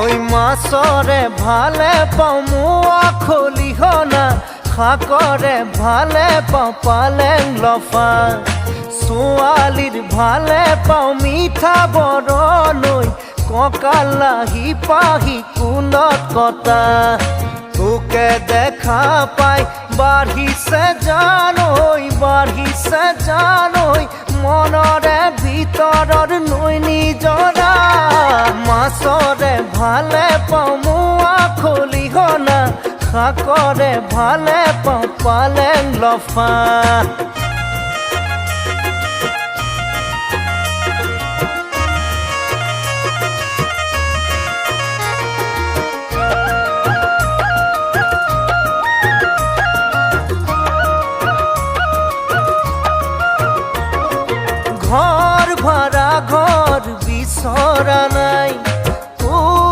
ওই মাছরে ভালে পাও মুয়া খলিহ না খাকরে ভালে পাও পালেং লফা ছোৱালীৰ ভালে পাও মিঠা বৰণৈ কঁকালাহি পাহি কুলত কটা তোকে দেখা পাই বাঢ়িছে জানৈ মনৰে ভিতৰৰ নৈ নিজৰা মাছৰে ভালে পাও মুৱা খলিহ না শাকৰে ভালে পাও পালেং লফা ঘর ভাড়া ঘর বিচৰা